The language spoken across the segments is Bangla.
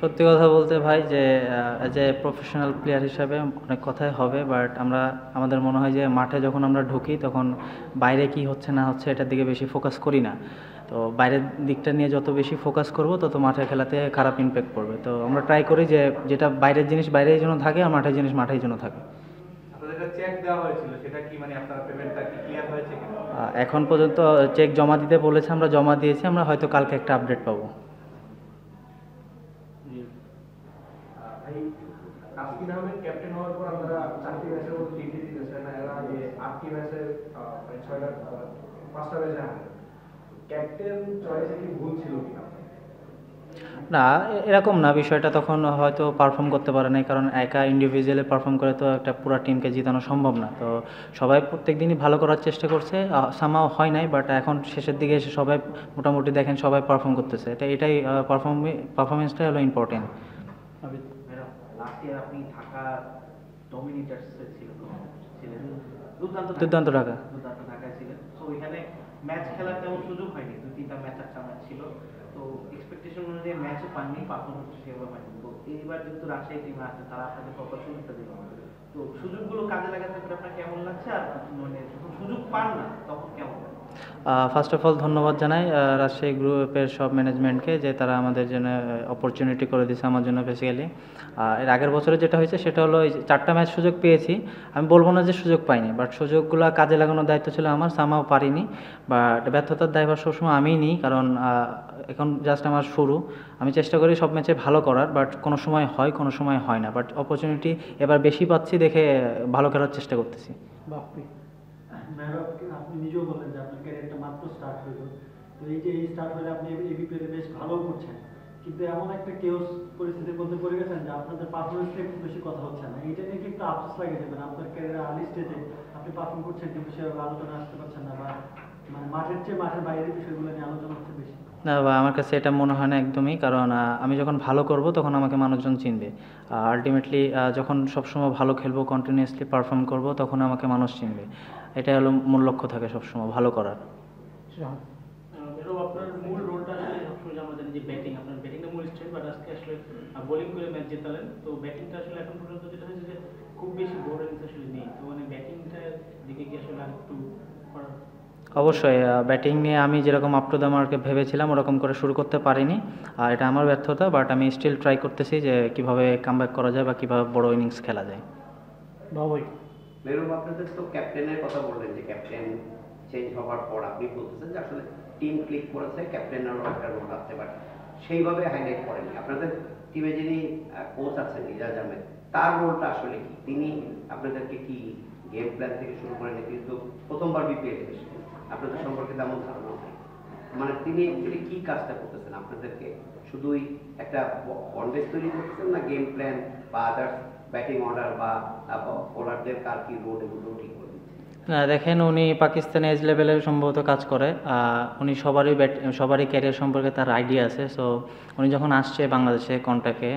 সত্যি কথা বলতে ভাই যে অ্যাজ এ প্রফেশনাল প্লেয়ার হিসাবে অনেক কথাই হবে, বাট আমাদের মনে হয় যে মাঠে যখন আমরা ঢুকি তখন বাইরে কি হচ্ছে না হচ্ছে এটার দিকে বেশি ফোকাস করি না। তো বাইরের দিকটা নিয়ে যত বেশি ফোকাস করব তত মাঠের খেলাতে খারাপ ইমপ্যাক্ট পড়বে। তো আমরা ট্রাই করি যে যেটা বাইরের জিনিস বাইরেই যেন থাকে আর মাঠের জিনিস মাঠেই যেন থাকে। আপনাদের চেক দেওয়া হয়েছিল, সেটা কি মানে আপনার পেমেন্টটা কি ক্লিয়ার হয়েছে কিনা? এখন পর্যন্ত চেক জমা দিতে বলেছে, আমরা জমা দিয়েছি, আমরা হয়তো কালকে একটা আপডেট পাবো। ভাই, তাসকিন আহমেদ ক্যাপ্টেন হওয়ার পর আপনারা 4টি ম্যাচের মধ্যে 3টি জিতেছেন, এর আগে 8টি ম্যাচে মানে 5টা ম্যাচে হারেন। ক্যাপ্টেন চয়েসে কি ভুল ছিল কিনা? না, এরকম না বিষয়টা। তখন হয়তো পারফর্ম করতে পারে নাই, কারণ একা ইন্ডিভিজুয়ালি পারফর্ম করে তো একটা পুরো টিমকে জিতানো সম্ভব না। তো সবাই প্রত্যেক দিনই ভালো করার চেষ্টা করছে, সামাও হয় নাই, বাট এখন শেষের দিকে এসে সবাই মোটামুটি দেখেন সবাই পারফর্ম করতেছে। এটাই পারফরমেন্সটাই হলো ইম্পর্টেন্ট। লাস্ট ইয়ার আপনি ঢাকা ডমিনেটার্সে ছিলেন, দুর্দান্ত ঢাকা। দুর্দান্ত ঢাকায় ছিলেন। তো ওইখানে ম্যাচ খেলার তেমন সুযোগ হয়নি, 2-3টা ম্যাচ 4টা ম্যাচ ছিল। তো এক্সপেকটেশন অনুযায়ী ম্যাচও পাননি, পারফরমেন্স সেভাবে হয়নি। তো এইবার যেহেতু রাজশাহী টিমে আছে, তারা আপনাদের প্রপার সুযোগটা দিল। তো সুযোগগুলো কাজে লাগাতে পেরে আপনার কেমন লাগছে, আর মানে যখন সুযোগ পান না তখন কেমন লাগে? ফার্স্ট অফ অল ধন্যবাদ জানাই রাজশাহী গ্রুপের সব ম্যানেজমেন্টকে, যে তারা আমাদের জন্য অপরচুনিটি করে দিয়েছে আমার জন্য বেসিক্যালি। এর আগের বছরে যেটা হয়েছে সেটা হলো এই 4টা ম্যাচ সুযোগ পেয়েছি, আমি বলবো না যে সুযোগ পাইনি, বাট সুযোগগুলো কাজে লাগানোর দায়িত্ব ছিল আমার, সামাও পারিনি। বাট ব্যর্থতার দায়ভার সবসময় আমিই নিই, কারণ এখন জাস্ট আমার শুরু। আমি চেষ্টা করি সব ম্যাচে ভালো করার, বাট কোনো সময় হয় কোনো সময় হয় না। বাট অপরচুনিটি এবার বেশি পাচ্ছি দেখে ভালো খেলার চেষ্টা করতেছি। বাপ্পি, আপনি নিজেও বললেন যে আপনার ক্যারিয়ারটা মাত্র স্টার্ট হইলো। তো এই যে এই স্টার্ট হলে আপনি এবিপিএলে বেশ ভালো করছেন, কিন্তু এমন একটা কেওস পরিস্থিতির মধ্যে পড়ে গেছেন যে আপনাদের পারফরমেন্স নিয়ে খুব বেশি কথা হচ্ছে না। এইটা নিয়ে কি একটু আফসোস লাগে যাবেন? আপনার ক্যারিয়ারের আর্লি স্টেজে আপনি পারফর্ম করছেন কিন্তু সেভাবে আলোচনা আসতে পারছেন না, বা মানে মাঠের চেয়ে মাঠের বাইরের বিষয়গুলো নিয়ে আলোচনা হচ্ছে বেশি। না বা আমার কাছে এটা মনে হয় না একদমই, কারণ আমি যখন ভালো করব তখন আমাকে মানুষজন চিনবে। আলটিমেটলি যখন সবসময় ভালো খেলবো, কন্টিনিউয়াসলি পারফর্ম করব, তখন আমাকে মানুষ চিনবে। এটাই হলো মূল লক্ষ্য থাকে সবসময় ভালো করার। এরকম আপনার মূল রোলটা আসলে সবসময় আমরা জানি যে ব্যাটিং, আপনার ব্যাটিংটা মূল স্ট্রেংথ, বাট আজকে আসলে বোলিং করে ম্যাচ জেতালেন। তো ব্যাটিংটা আসলে এখন পর্যন্ত যেটা হয়েছে যে খুব বেশি বোর্ডিংস আসলে নেই। তো মানে ব্যাটিংটার দিকে কি আসলে আরেকটু করার? অবশ্যই ব্যাটিং নিয়ে আমি যেরকম আপ টু দ্য মার্কে ভেবেছিলাম ওরকম করে শুরু করতে পারিনি, আর এটা আমার ব্যর্থতা। বাট আমি স্টিল ট্রাই করতেছি যে কীভাবে কামব্যাক করা যায় বা কীভাবে বড় ইনিংস খেলা যায়। বাবাই, মেরুম, আপনাদের তো ক্যাপ্টেনের কথা বললেন যে ক্যাপ্টেন চেঞ্জ হওয়ার পর আপনি বলতেছেন যে আসলে টিম ক্লিক করেছে, ক্যাপ্টেনেরও একটা রোল আছে, বাট সেইভাবে হাইলাইট করেনি। আপনাদের টিমে যিনি কোচ আছেন ইজাজ আহমেদ, তার রোলটা আসলে কি? তিনি আপনাদেরকে কি গেম প্ল্যান থেকে শুরু করেন? কিন্তু প্রথমবার বিপিএল এসেছেন, আপনাদের সম্পর্কে তেমন ধারণা নেই। মানে তিনি অ্যাকচুয়ালি কি কাজটা করতেছেন আপনাদেরকে? শুধুই একটা কনভেন্স তৈরি করতেছেন, না গেম প্ল্যান বা আদার্স ব্যাটিং অর্ডার বা বোলারদের কার কি রোল এগুলো ঠিক করে দিচ্ছে? না দেখেন, উনি পাকিস্তানে এজ লেভেলে সম্ভবত কাজ করে। উনি সবারই ক্যারিয়ার সম্পর্কে তার আইডিয়া আছে। সো উনি যখন আসছে বাংলাদেশে কন্টাক্টে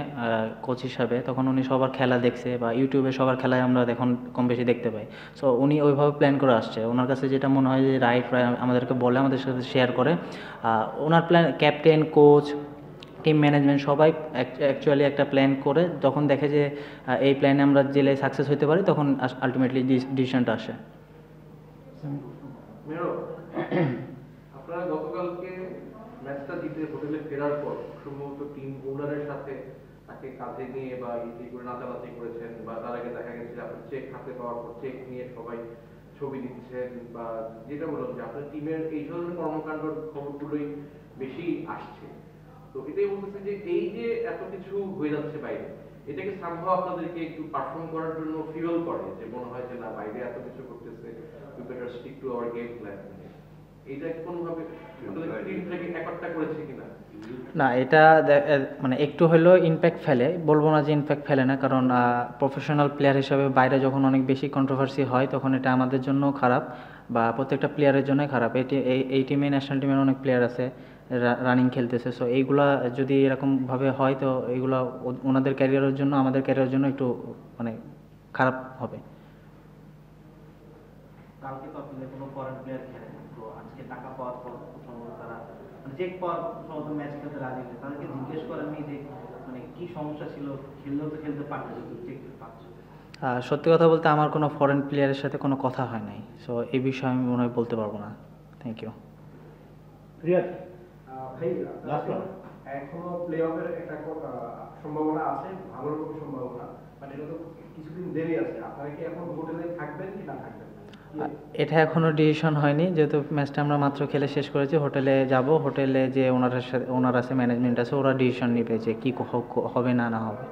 কোচ হিসাবে, তখন উনি সবার খেলা দেখছে, বা ইউটিউবে সবার খেলায় আমরা এখন কম বেশি দেখতে পাই। সো উনি ওইভাবে প্ল্যান করে আসছে। ওনার কাছে যেটা মনে হয় যে রাইট আমাদেরকে বলে, আমাদের সাথে শেয়ার করে। ওনার plan, captain, coach, team management সবাই অ্যাকচুয়ালি একটা প্ল্যান করে যখন দেখে যে এই প্ল্যানে আমরা জেলে সাকসেস হতে পারি, তখন আলটিমেটলি ডিসিশনটা আসে। মেরো, আপনারা গতকালকে ম্যাচটা জিতে হোটেলে ফেরার পর সম্ভবত টিম বোলারের সাথে তাকে কাঁধে নিয়ে বা ইতি করে নাচানাচি করেছেন, বা তার আগে দেখা গেছে আপনার চেক হাতে পাওয়ার পর চেক নিয়ে সবাই ছবি দিচ্ছেন, বা যেটা বললাম যে আপনার টিমের এই ধরনের কর্মকাণ্ডের খবরগুলোই বেশি আসছে। তো এটাই বলতেছে যে এই যে এত কিছু হয়ে যাচ্ছে বাইরে, এটাকে সম্ভব আপনাদেরকে একটু পারফর্ম করার জন্য ফিউল করে, যে মনে হয় যে না, বাইরে এত কিছু করতেছে, we better stick to our game plan. এটা কোনোভাবে টিমটাকে একটা করেছে কিনা? না, এটা মানে একটু হলেও ইমপ্যাক্ট ফেলে, বলবো না যে ইমপ্যাক্ট ফেলে না, কারণ প্রফেশনাল প্লেয়ার হিসাবে বাইরে যখন অনেক বেশি কন্ট্রোভার্সি হয় তখন এটা আমাদের জন্য খারাপ, বা প্রত্যেকটা প্লেয়ারের জন্যই খারাপ। এই টিমে, ন্যাশনাল টিমের অনেক প্লেয়ার আছে রানিং খেলতেছে। সো এইগুলা যদি এরকমভাবে হয় তো এইগুলা ওনাদের ক্যারিয়ারের জন্য, আমাদের ক্যারিয়ারের জন্য একটু মানে খারাপ হবে। কালকে তো আপনাদের কোনো ফরেন প্লেয়ার খেলে না, তো আজকে টাকা পাওয়ার পর সম্ভবত তারা মানে চেক পাওয়ার সম্ভবত ম্যাচ খেলতে রাজি হয়েছে। তাদেরকে জিজ্ঞেস করেননি যে মানে কি সমস্যা ছিল, খেললেও তো খেলতে পারবে যদি চেক পাচ্ছ? সত্যি কথা বলতে আমার কোনো ফরেন প্লেয়ারের সাথে কোনো কথা হয় নাই, সো এই বিষয়ে আমি মনে হয় বলতে পারবো না। Thank you. রিয়াদ, ভাই Last one. এখনো প্লে অফের একটা সম্ভাবনা আছে, ভালো রকম সম্ভাবনা, মানে এটা তো কিছুদিন দেরি আছে। আপনারা কি এখন হোটেলে থাকবেন কি না থাকবেন? এটা এখনও ডিসিশন হয়নি, যেহেতু ম্যাচটা আমরা মাত্র খেলে শেষ করেছি। হোটেলে যাব, হোটেলে যে ওনার আছে, ম্যানেজমেন্ট আছে, ওরা ডিসিশন নেবে যে কী হবে না না হবে।